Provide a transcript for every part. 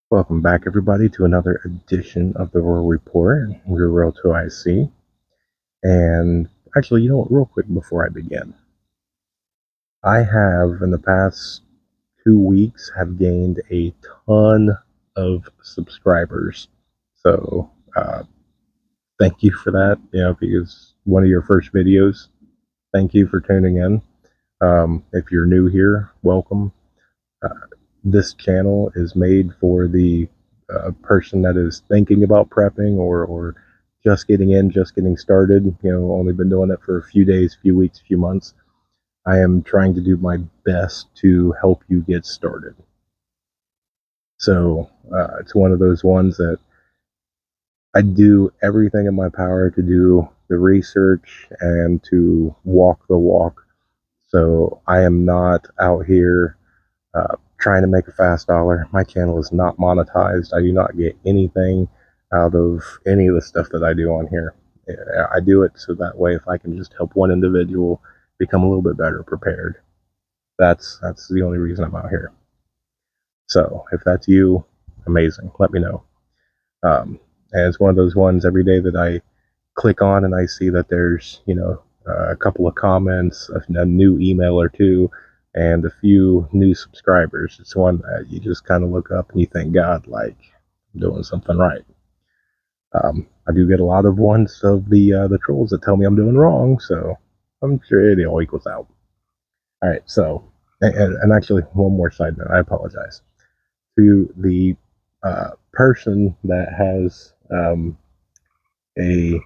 Welcome back, everybody, to another edition of the Rural Report. We're Real to IC. And actually, you know what, real quick before I begin, I have, in the past 2 weeks, have gained a ton of subscribers. So, thank you for that. Because one of your first videos, thank you for tuning in. If you're new here, welcome. Uh, this channel is made for the person that is thinking about prepping or just getting started. Only been doing it for a few days, few weeks, few months. I am trying to do my best to help you get started. So it's one of those ones that I do everything in my power to do the research and to walk the walk. So I am not out here trying to make a fast dollar. My channel is not monetized. I do not get anything out of any of the stuff that I do on here. I do it so that way if I can just help one individual become a little bit better prepared. That's the only reason I'm out here. So if that's you, amazing. Let me know. And it's one of those ones every day that I click on and I see that there's a couple of comments, a new email or two, and a few new subscribers. It's one that you just kind of look up and you think, God, like, I'm doing something right. I do get a lot of ones of the trolls that tell me I'm doing wrong, so I'm sure it all equals out. All right, so and actually one more side note. I apologize to the person that has a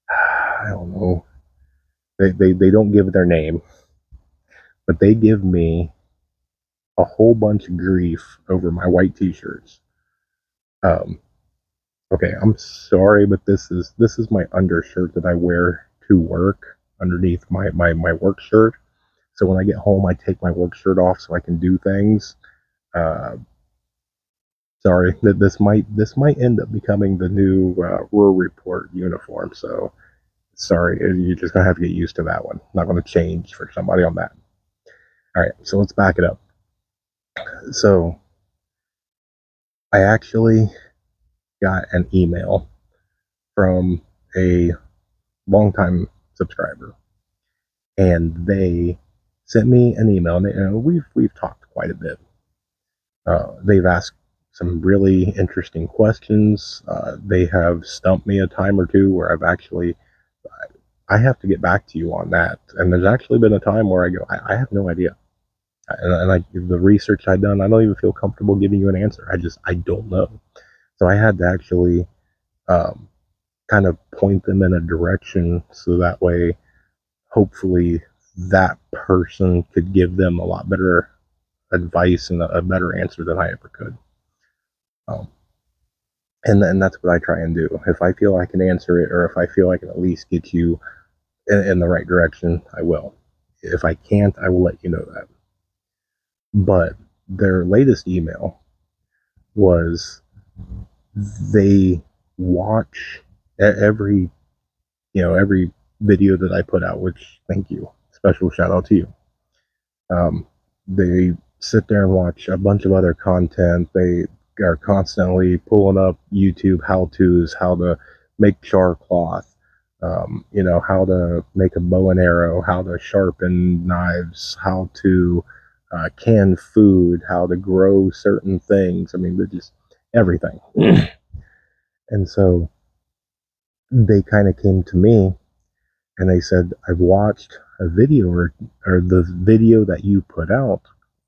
I don't know. They don't give their name, but they give me a whole bunch of grief over my white t-shirts. Um, okay, I'm sorry, but this is my undershirt that I wear to work underneath my work shirt. So when I get home, I take my work shirt off so I can do things. Uh, Sorry that this might end up becoming the new Rural Report uniform. So sorry, you're just gonna have to get used to that one. Not gonna change for somebody on that. All right, so let's back it up. So I actually got an email from a longtime subscriber, and they sent me an email. And we've talked quite a bit. They've asked some really interesting questions. They have stumped me a time or two where I have to get back to you on that. And there's actually been a time where I go, I have no idea. The research I've done, I don't even feel comfortable giving you an answer. I don't know. So I had to actually um, kind of point them in a direction so that way, hopefully, that person could give them a lot better advice and a better answer than I ever could. Um, and that's what I try and do. If I feel I can answer it, or if I feel I can at least get you in the right direction, I will. If I can't, I will let you know that. But their latest email was they watch every every video that I put out, which thank you, special shout out to you. They sit there and watch a bunch of other content. They are constantly pulling up YouTube how-tos, how to make char cloth, how to make a bow and arrow, how to sharpen knives, how to can food, how to grow certain things. I mean, they're just everything. And so they kind of came to me and they said, I've watched a video or the video that you put out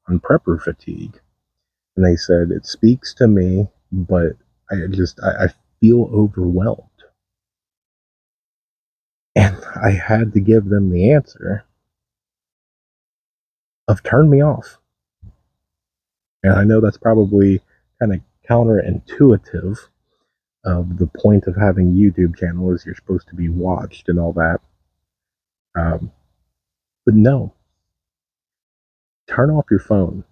on prepper fatigue. And they said, it speaks to me, but I feel overwhelmed. And I had to give them the answer of turn me off. And I know that's probably kind of counterintuitive of the point of having YouTube channel is you're supposed to be watched and all that. But no, turn off your phone,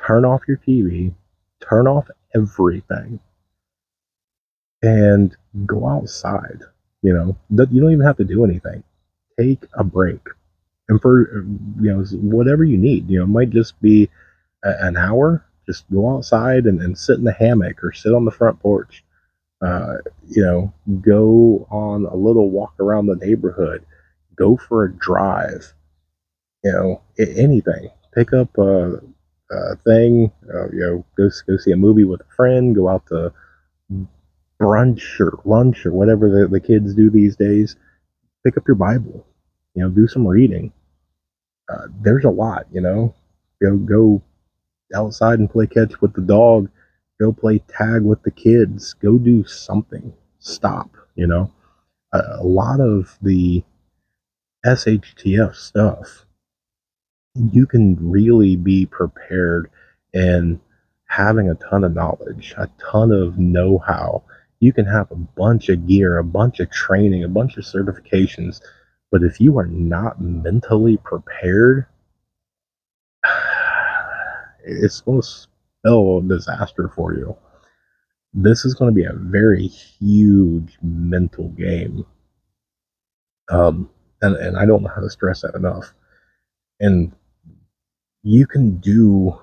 turn off your TV, turn off everything, and go outside. You don't even have to do anything. Take a break, and for whatever you need. It might just be an hour. Just go outside and sit in the hammock or sit on the front porch. Go on a little walk around the neighborhood. Go for a drive. Anything. Pick up a thing. Go see a movie with a friend. Go out to brunch or lunch or whatever the kids do these days. Pick up your Bible. Do some reading. There's a lot. Go outside and play catch with the dog. Go play tag with the kids. Go do something. Stop. A lot of the SHTF stuff, you can really be prepared and having a ton of knowledge, a ton of know-how. You can have a bunch of gear, a bunch of training, a bunch of certifications, but if you are not mentally prepared, it's going to spell disaster for you. This is going to be a very huge mental game. And I don't know how to stress that enough. And you can do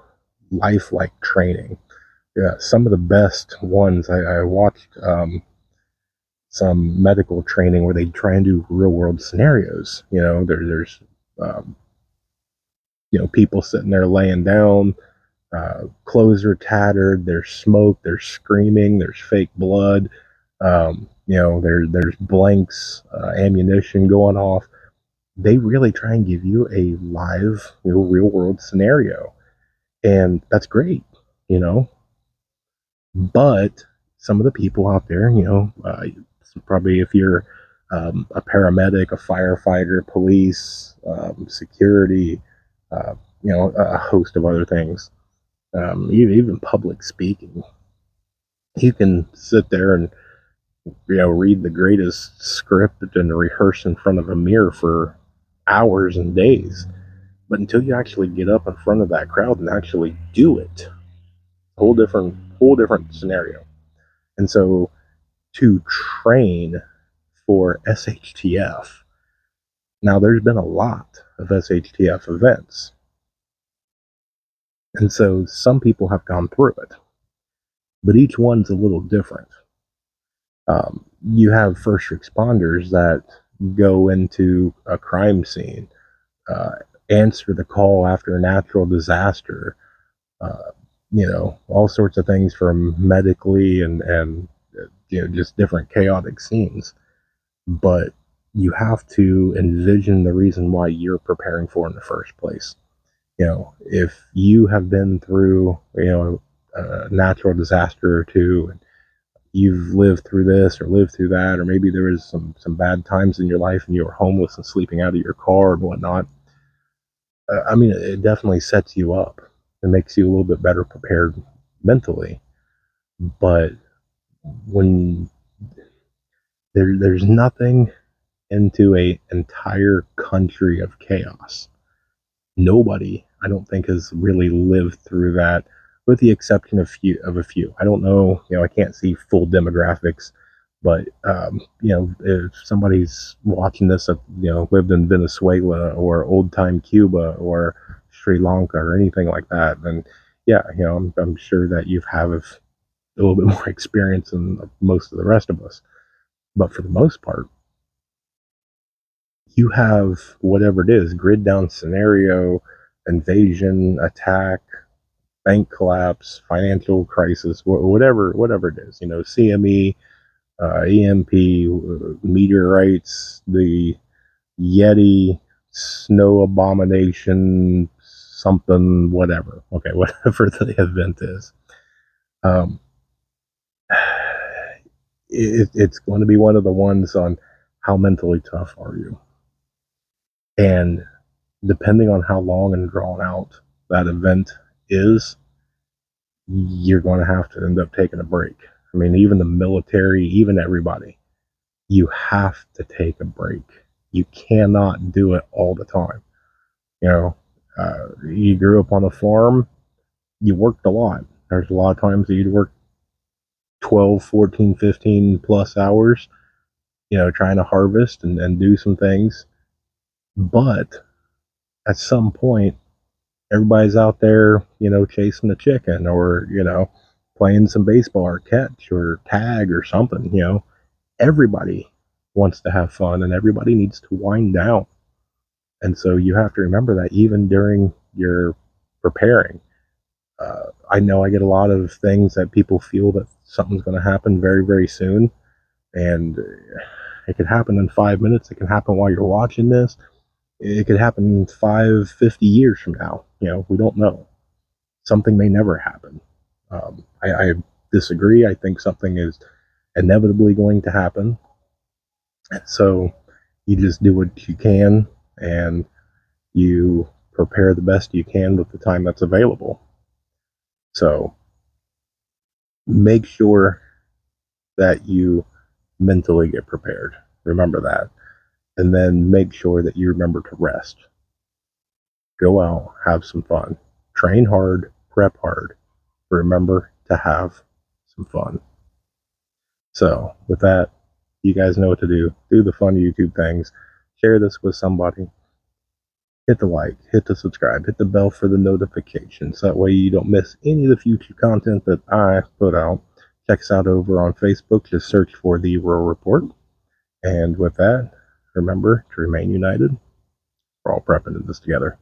lifelike training. Yeah, some of the best ones I watched some medical training where they try and do real world scenarios. There's people sitting there laying down, clothes are tattered, there's smoke, there's screaming, there's fake blood. There's blanks, ammunition going off. They really try and give you a live, real world scenario, and that's great, But some of the people out there, probably if you're a paramedic, a firefighter, police, security, a host of other things, even public speaking, you can sit there and read the greatest script and rehearse in front of a mirror for hours and days. But until you actually get up in front of that crowd and actually do it, whole different scenario. And so to train for SHTF, now there's been a lot of SHTF events. And so some people have gone through it, but each one's a little different. You have first responders that go into a crime scene, answer the call after a natural disaster, all sorts of things from medically and just different chaotic scenes. But you have to envision the reason why you're preparing for in the first place. If you have been through, a natural disaster or two, and you've lived through this or lived through that, or maybe there was some bad times in your life and you were homeless and sleeping out of your car and whatnot. It definitely sets you up. It makes you a little bit better prepared mentally. But when there's nothing into a entire country of chaos. Nobody, I don't think, has really lived through that, with the exception of a few. I don't know, I can't see full demographics, but if somebody's watching this that lived in Venezuela or old time Cuba or Sri Lanka or anything like that, then yeah, I'm sure that you have a little bit more experience than most of the rest of us. But for the most part, you have whatever it is, grid down scenario, invasion, attack, bank collapse, financial crisis, whatever it is, CME, EMP, meteorites, the Yeti, snow abomination, something, whatever. Okay, whatever the event is. It's going to be one of the ones on how mentally tough are you. And depending on how long and drawn out that event is, you're going to have to end up taking a break. Even the military, even everybody, you have to take a break. You cannot do it all the time. You grew up on a farm, you worked a lot. There's a lot of times that you'd work 12, 14, 15 plus hours, trying to harvest and do some things. But at some point, everybody's out there, chasing a chicken, or, playing some baseball or catch or tag or something. Everybody wants to have fun and everybody needs to wind down. And so you have to remember that even during your preparing. I know I get a lot of things that people feel that something's going to happen very, very soon. And it could happen in 5 minutes. It can happen while you're watching this. It could happen 50 years from now. We don't know. Something may never happen. I disagree. I think something is inevitably going to happen. So you just do what you can and you prepare the best you can with the time that's available. So make sure that you mentally get prepared. Remember that. And then make sure that you remember to rest. Go out, have some fun. Train hard, prep hard. Remember to have some fun. So, with that, you guys know what to do. Do the fun YouTube things. Share this with somebody. Hit the like, hit the subscribe, hit the bell for the notifications. That way you don't miss any of the future content that I put out. Check us out over on Facebook. Just search for The Rural Report. And with that, remember to remain united. We're all prepping this together.